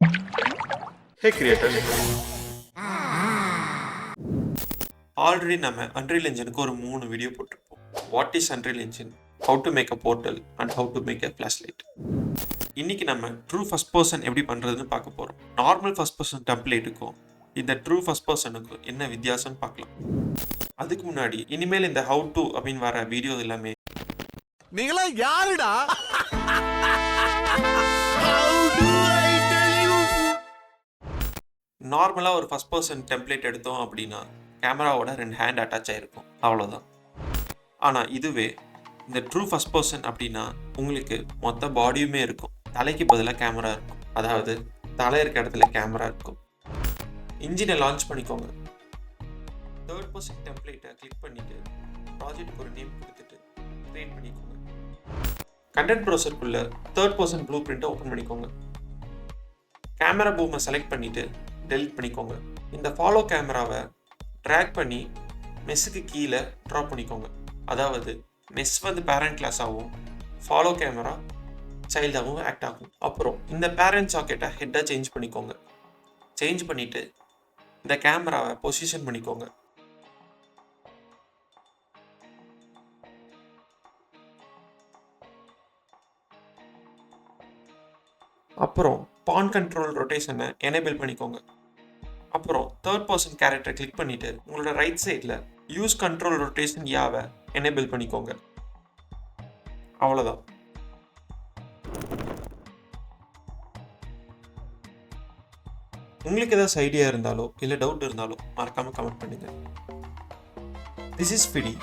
Hey creators, already நம்ம Unreal Engineக்கு ஒரு 3 video போட்டிருப்போம். What is Unreal Engine, how to make a portal and how to make a flashlight. இன்னைக்கு நம்ம true first person எப்படி பண்றதுன்னு பார்க்க போறோம். நார்மல் ஃபர்ஸ்ட் பர்சன் டெம்ப்ளேட்டுக்கும் இந்த ட்ரூ ஃபர்ஸ்ட் பர்சனுக்கும் என்ன வித்தியாசம்னு பார்க்கலாம். அதுக்கு முன்னாடி இனிமேல் இந்த how to அப்படின்னு வர வீடியோ எல்லாமே நீங்களா யாருடா? நார்மலாக ஒரு ஃபர்ஸ்ட் பர்சன் டெம்ப்ளேட் எடுத்தோம் அப்படின்னா கேமராவோட 2 ஹேண்ட் அட்டாச் ஆகிருக்கும், அவ்வளோதான். ஆனால் இதுவே இந்த ட்ரூ ஃபர்ஸ்ட் பர்சன் அப்படின்னா உங்களுக்கு மொத்த பாடியுமே இருக்கும், தலைக்கு பதிலாக கேமரா இருக்கும். அதாவது தலை இருக்க இடத்துல கேமரா இருக்கும். இன்ஜினை லான்ச் பண்ணிக்கோங்க. தேர்ட் பர்சன் டெம்ப்ளேட்டை கிளிக் பண்ணிவிட்டு ப்ராஜெக்ட்டுக்கு ஒரு நேம் கொடுத்துட்டு க்ரியேட் பண்ணிக்கோங்க. கண்டென்ட் ப்ரௌசருக்குள்ள தேர்ட் பர்சன் ப்ளூ பிரிண்ட்டை ஓப்பன் பண்ணிக்கோங்க. கேமரா பூமை செலக்ட் பண்ணிவிட்டு டெலிட் பண்ணிக்கோங்க. இந்த ஃபாலோ கேமராவை ட்ராக் பண்ணி மெஸ்ஸுக்கு கீழே ட்ராப் பண்ணிக்கோங்க. அதாவது மெஸ் வந்து பேரண்ட் கிளாஸாகவும் ஃபாலோ கேமரா சைல்டாகவும் ஆக்ட் ஆகும். அப்புறம் இந்த பேரண்ட் சாக்கெட்டை ஹெட்டாக சேஞ்ச் பண்ணிக்கோங்க. சேஞ்ச் பண்ணிவிட்டு இந்த கேமராவை பொசிஷன் பண்ணிக்கோங்க. அப்புறம் பான் கண்ட்ரோல் ரொட்டேஷனை எனேபிள் பண்ணிக்கோங்க. அப்புறம் தேர்ட் பர்சன் கேரக்டரை கிளிக் பண்ணிவிட்டு உங்களோட ரைட் சைடில் யூஸ் கண்ட்ரோல் ரொட்டேஷன் யாவை எனேபிள் பண்ணிக்கோங்க. அவ்வளோதான். உங்களுக்கு ஏதாவது ஐடியா இருந்தாலோ இல்லை டவுட் இருந்தாலோ மறக்காமல் கமெண்ட் பண்ணுங்கள். This is ஃபிடி.